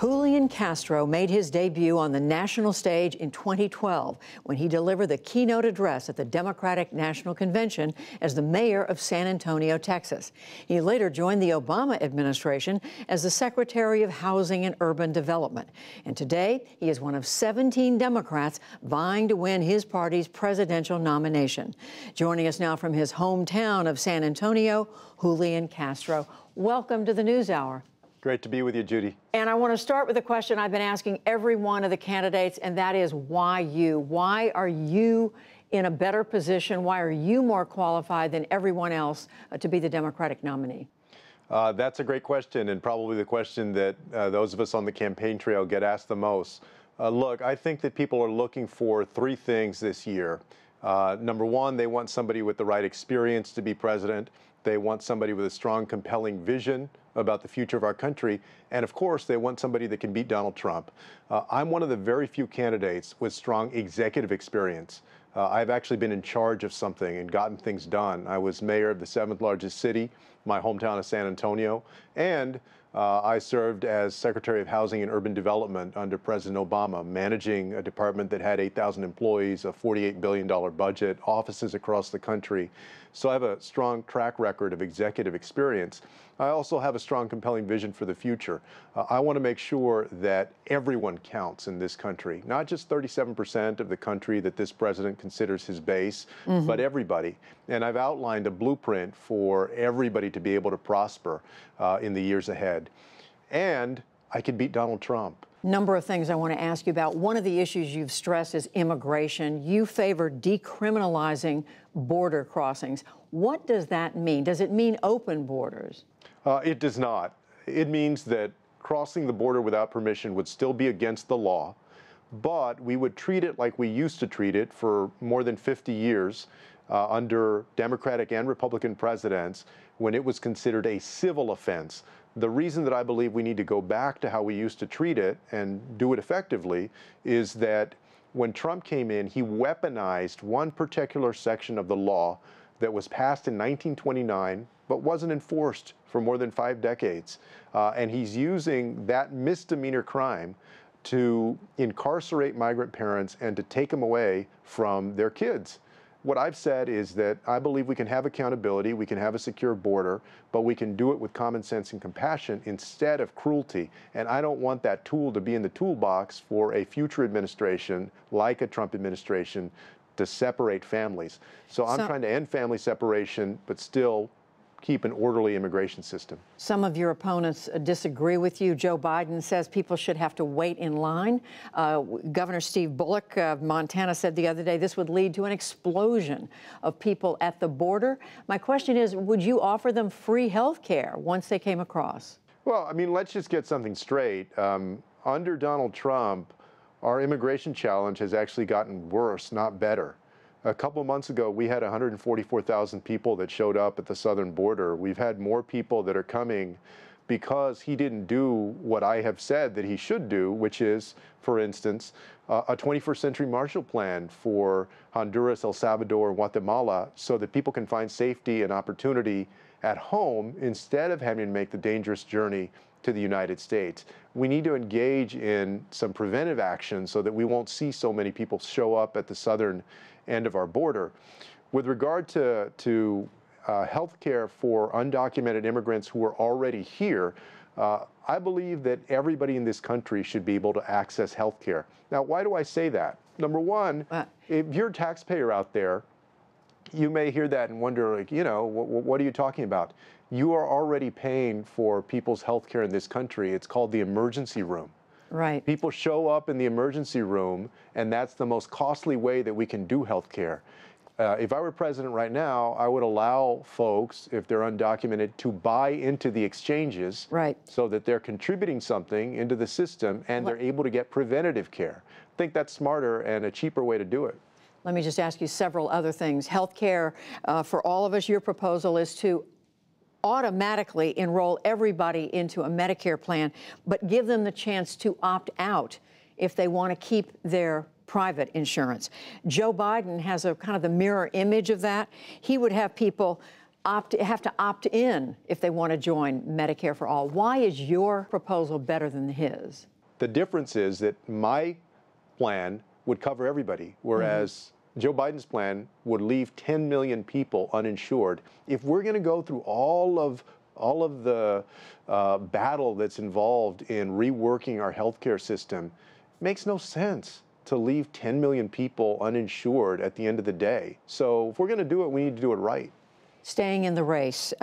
Julian Castro made his debut on the national stage in 2012 when he delivered the keynote address at the Democratic National Convention as the mayor of San Antonio, Texas. He later joined the Obama administration as the Secretary of Housing and Urban Development. And today, he is one of 17 Democrats vying to win his party's presidential nomination. Joining us now from his hometown of San Antonio, Julian Castro. Welcome to the NewsHour. Great to be with you, Judy. And I want to start with a question I've been asking every one of the candidates, and that is why you? Why are you in a better position? Why are you more qualified than everyone else to be the Democratic nominee? That's a great question, and probably the question that those of us on the campaign trail get asked the most. Look, I think that people are looking for three things this year. Number one, they want somebody with the right experience to be president. They want somebody with a strong, compelling vision about the future of our country. And of course, they want somebody that can beat Donald Trump. I'm one of the very few candidates with strong executive experience. I've actually been in charge of something and gotten things done. I was mayor of the 7th largest city, my hometown of San Antonio, and I served as Secretary of Housing and Urban Development under President Obama, managing a department that had 8,000 employees, a $48 billion budget, offices across the country. So I have a strong track record of executive experience. I also have a strong, compelling vision for the future. I want to make sure that everyone counts in this country, not just 37% of the country that this president considers his base, but everybody. And I've outlined a blueprint for everybody to be able to prosper in the years ahead. And I can beat Donald Trump. Number of things I want to ask you about. One of the issues you've stressed is immigration. You favor decriminalizing border crossings. What does that mean? Does it mean open borders? It does not. It means that crossing the border without permission would still be against the law, but we would treat it like we used to treat it for more than 50 years under Democratic and Republican presidents when it was considered a civil offense. The reason that I believe we need to go back to how we used to treat it and do it effectively is that when Trump came in, he weaponized one particular section of the law that was passed in 1929 but wasn't enforced for more than 5 decades. And he's using that misdemeanor crime to incarcerate migrant parents and to take them away from their kids. What I've said is that I believe we can have accountability, we can have a secure border, but we can do it with common sense and compassion instead of cruelty. And I don't want that tool to be in the toolbox for a future administration, like a Trump administration, to separate families. So I'm trying to end family separation, but still keep an orderly immigration system. Some of your opponents disagree with you. Joe Biden says people should have to wait in line. Governor Steve Bullock of Montana said the other day this would lead to an explosion of people at the border. My question is, would you offer them free health care once they came across? Well, I mean, let's just get something straight. Under Donald Trump, our immigration challenge has actually gotten worse, not better. A couple months ago, we had 144,000 people that showed up at the southern border. We've had more people that are coming because he didn't do what I have said that he should do, which is, for instance, a 21st century Marshall Plan for Honduras, El Salvador, and Guatemala so that people can find safety and opportunity at home instead of having to make the dangerous journey to the United States. We need to engage in some preventive action so that we won't see so many people show up at the southern end of our border. With regard to health care for undocumented immigrants who are already here, I believe that everybody in this country should be able to access health care. Now, why do I say that? Number one, if you're a taxpayer out there, you may hear that and wonder, like, you know, what are you talking about? You are already paying for people's health care in this country. It's called the emergency room. Right. People show up in the emergency room, and that's the most costly way that we can do health care. If I were president right now, I would allow folks, if they're undocumented, to buy into the exchanges so that they're contributing something into the system and they're able to get preventative care. I think that's smarter and a cheaper way to do it. Let me just ask you several other things. Health care for all of us, your proposal is to automatically enroll everybody into a Medicare plan, but give them the chance to opt out if they want to keep their private insurance. Joe Biden has a kind of the mirror image of that. He would have people have to opt in if they want to join Medicare for All. Why is your proposal better than his? The difference is that my plan would cover everybody, whereas Joe Biden's plan would leave 10 million people uninsured. If we're going to go through all of the battle that's involved in reworking our healthcare system, it makes no sense to leave 10 million people uninsured at the end of the day. So if we're going to do it, we need to do it right. Staying in the race,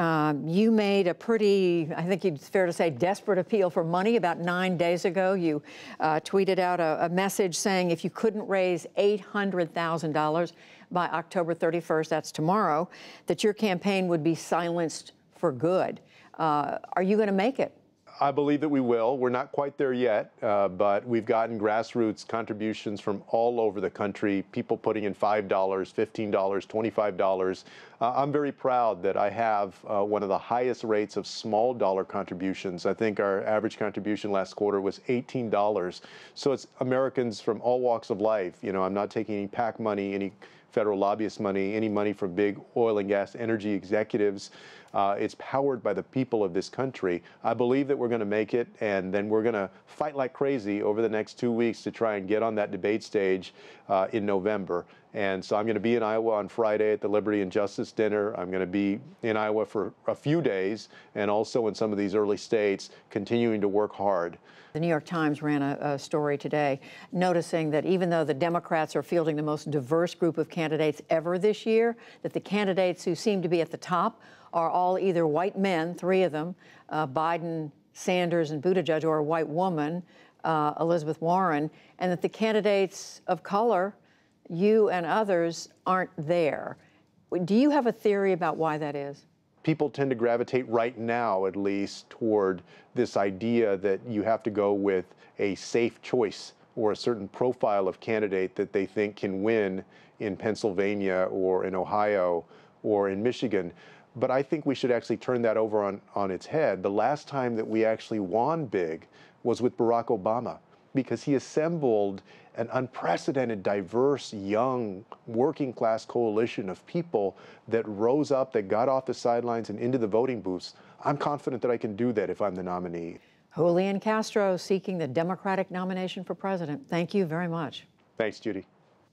you made a pretty, I think it's fair to say, desperate appeal for money about 9 days ago. You tweeted out a message saying if you couldn't raise $800,000 by October 31st, that's tomorrow, that your campaign would be silenced for good. Are you going to make it? I believe that we will. We're not quite there yet, but we've gotten grassroots contributions from all over the country, people putting in $5, $15, $25. I'm very proud that I have one of the highest rates of small dollar contributions. I think our average contribution last quarter was $18. So it's Americans from all walks of life. You know, I'm not taking any PAC money, any federal lobbyist money, any money from big oil and gas energy executives. It's powered by the people of this country. I believe that we're going to make it, and then we're going to fight like crazy over the next 2 weeks to try and get on that debate stage in November. And so I'm going to be in Iowa on Friday at the Liberty and Justice Dinner. I'm going to be in Iowa for a few days, and also in some of these early states, continuing to work hard. The New York Times ran a story today noticing that even though the Democrats are fielding the most diverse group of candidates ever this year, that the candidates who seem to be at the top are all either white men, 3 of them, Biden, Sanders, and Buttigieg, or a white woman, Elizabeth Warren, and that the candidates of color, you and others, aren't there. Do you have a theory about why that is? People tend to gravitate right now, at least, toward this idea that you have to go with a safe choice or a certain profile of candidate that they think can win in Pennsylvania or in Ohio or in Michigan. But I think we should actually turn that over on its head. The last time that we actually won big was with Barack Obama, because he assembled an unprecedented, diverse, young, working-class coalition of people that rose up, that got off the sidelines and into the voting booths. I'm confident that I can do that if I'm the nominee. Julian Castro seeking the Democratic nomination for president. Thank you very much. Thanks, Judy.